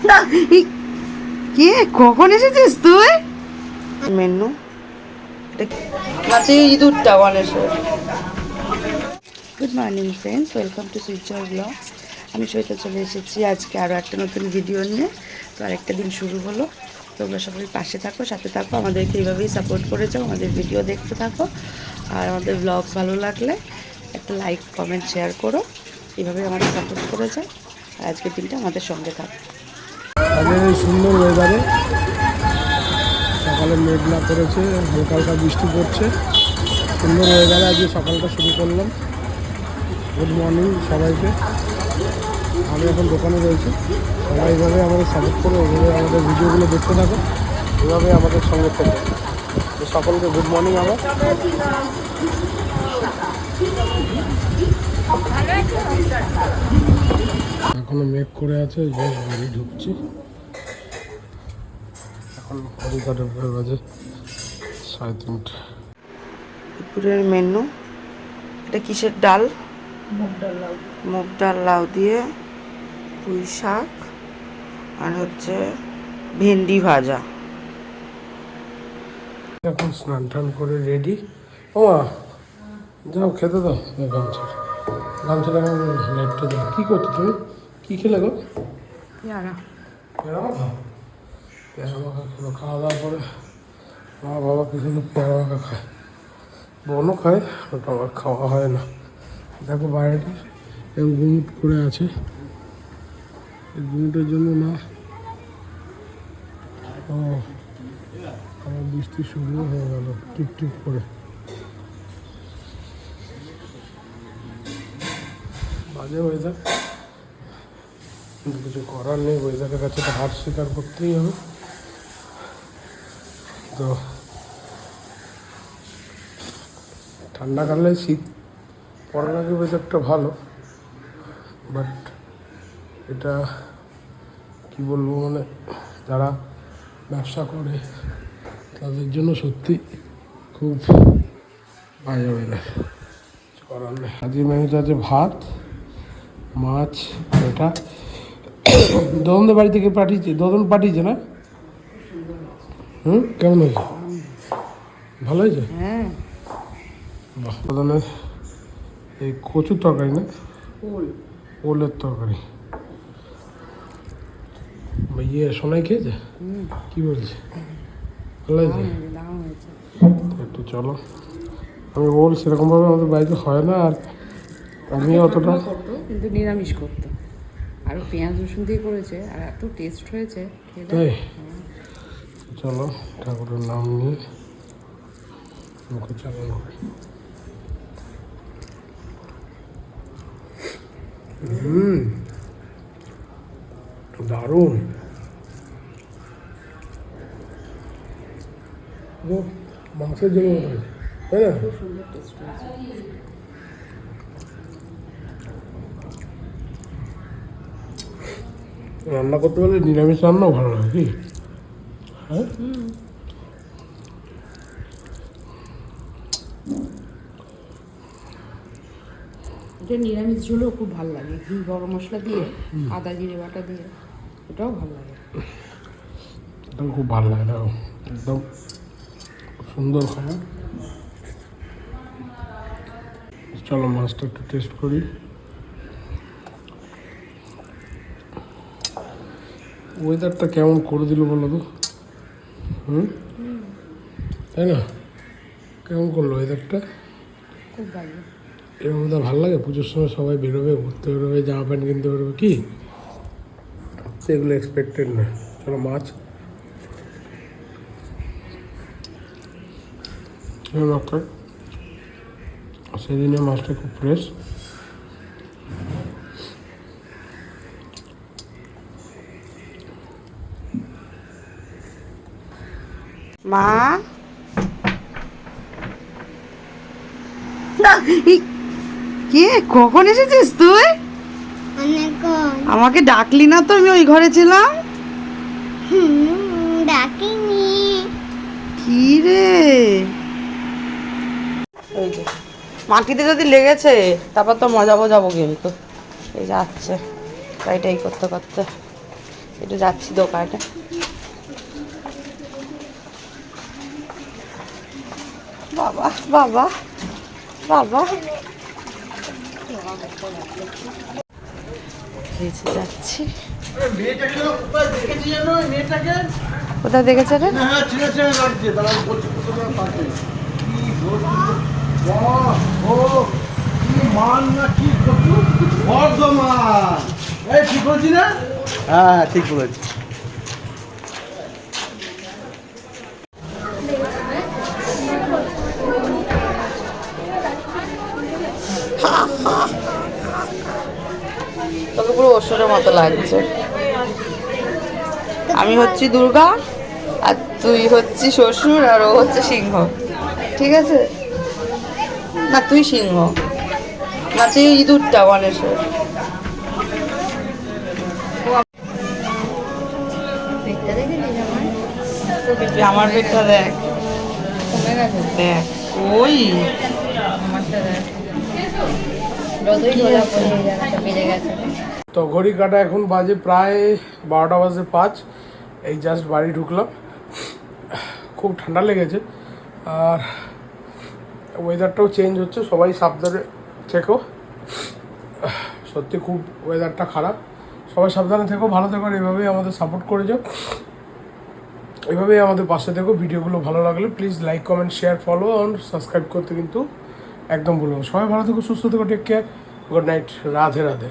না কে কখন এসেছিস তুই? মেনু মাত্র ইঁদুরটা গণেশের। Good morning friends, welcome to সুইচার ব্লগস। আমি সৈতা চলে এসেছি আজকে আরও একটা নতুন ভিডিও নিয়ে। তো আরেকটা দিন শুরু হলো। তোমরা সবাই পাশে থাকো, সাথে থাকো, আমাদেরকে এইভাবেই সাপোর্ট করে যাও, আমাদের ভিডিও দেখতে থাকো। আর আমাদের ব্লগস ভালো লাগলে একটা লাইক কমেন্ট শেয়ার করো, এইভাবে আমাদের সাপোর্ট করে যাও। আর আজকের দিনটা আমাদের সঙ্গে থাকো। আজকের এই সুন্দর ওয়েদারে সকালে মেঘলা করেছে, হালকা হালকা বৃষ্টি পড়ছে। সুন্দর ওয়েদারে আজকে সকালটা শুরু করলাম। গুড মর্নিং সবাইকে। আমি এখন দোকানে রয়েছি। সবাই এইভাবে আমাদের সাপোর্ট করো, এইভাবে আমাদের ভিডিওগুলো দেখতে থাকো, এভাবে আমাদের সঙ্গে থেকে। তো সকলকে গুড মর্নিং। আমার এখনো মেঘ করে আছে, বেশ বাড়ি ঢুকছি। এখন হরিকাটের বাজে 3:30। দুপুরের মেনু, এটা কিসের ডাল? মুগ ডাল লাউ দিয়ে, পুঁই শাক, আর হচ্ছে ভেন্ডি ভাজা। এখন স্নান টান করে রেডি। ও মা, যাও খেতে দাও। গামছাটা লাইটটা দাও। কী করছো তুমি? কী খেলে গো? পেয়ারা। পেয়ারা মাখা? পেয়ারা মাখা খেলো। খাওয়া দাওয়ার পরে মা বাবা কিছু পেয়ারা মাখা খায়, বোনও খায়, ওটা আমার খাওয়া হয় না। দেখো বাইরেটা এবং গুমুট করে আছে। এই গুমুটের জন্য না ও আমার বৃষ্টি শুরু হয়ে গেল টিপ টিপ করে। বাজে ওয়েদার, কিন্তু কিছু করার নেই। ওয়েদারের কাছে তো হার স্বীকার করতেই হবে। তো ঠান্ডাকালে শীত পড়ার আগে ওয়েদারটা ভালো, বাট এটা কি বলবো, মানে যারা ব্যবসা করে তাদের জন্য সত্যি খুব বাজে ওয়েদার। কিছু করার নেই। আজকে মেনুতে আছে ভাত, মাছ, এটা দদনদের বাড়ি থেকে পাঠিয়েছে। দদন পাঠিয়েছে না? কেমন হয়েছে? ভালো হয়েছে? হ্যাঁ। বাহ। দদনের এই কচুর তরকারি না, ওলের তরকারি। ইয়ে সোনাই খেয়েছে? কি বলছে? ভালো হয়েছে? একটু চলো। আমি ওল সেরকমভাবে আমাদের বাড়িতে হয় না, আর আমি অতটা কিন্তু নিরামিষ করতো, আরও পেঁয়াজ রসুন দিয়ে করেছে, আর এত টেস্ট হয়েছে। তাই চলো ঠাকুরের নাম নিয়ে মুখে চালানো হয়। দারুণ। মাংসের জন্য তাই না? রান্না করতে পারলে নিরামিষ রান্নাও ভালো লাগে কি? হ্যাঁ, এটা নিরামিষ ঝোলও খুব ভালো লাগে, ঘি গরম মশলা দিয়ে, আদা জিরে বাটা দিয়ে, ওটাও ভালো লাগে। এটাও খুব ভালো লাগে। দেখো একদম সুন্দর খাবার। চলো মাছটা একটু টেস্ট করি। ওয়েদারটা কেমন করে দিল বলো তো? তাই না? কেমন করলো ওয়েদারটা? খুব ভালো। এর মধ্যে ভালো লাগে। পুজোর সময় সবাই বেরোবে, ঘুরতে বেরোবে, জামা প্যান্ট কিনতে বেরোবে, কি এগুলো এক্সপেক্টেড না। চলো মাছ সেদিনে মাছটা খুব ফ্রেশ। মা, কে কখন এসেছিস তুই? আমাকে ডাকলি না তো, আমি ওই ঘরে ছিলাম। ডাকিনি। কি রে, এই যে মাটিতে যদি লেগেছে তারপর তো মজা বোঝাবো, কিন্তু এই যাচ্ছে এটাই করতে করতে একটু যাচ্ছি দোকানে। বাবা বাবা বাবা যাচ্ছি। কোথায় দেখেছে রে? হ্যাঁ ঠিক বলেছি। তোকে পুরো অসুরের মতো লাগছে। আমি হচ্ছি দুর্গা, আর তুই হচ্ছিস শ্বশুর, আর ও হচ্ছে সিংহ। ঠিক আছে? না তুই সিংহ, না তুই ইঁদুরটা গণেশের। আমার পেটটা দেখ, দেখ ওই তো ঘড়ি কাটা এখন বাজে প্রায় 12টা বাজে 5। এই জাস্ট বাড়ি ঢুকলাম। খুব ঠান্ডা লেগেছে, আর ওয়েদারটাও চেঞ্জ হচ্ছে, সবাই সাবধানে থেকো। সত্যি খুব ওয়েদারটা খারাপ, সবাই সাবধানে থেকো, ভালো থেকো, আর এভাবেই আমাদের সাপোর্ট করে যাও, এভাবেই আমাদের পাশে থেকো। ভিডিওগুলো ভালো লাগলে please like, comment, share, follow আর সাবস্ক্রাইব করতে কিন্তু একদম ভুলো না। সবাই ভালো থেকো, সুস্থ থেকো, take care, good night, Radhe Radhe.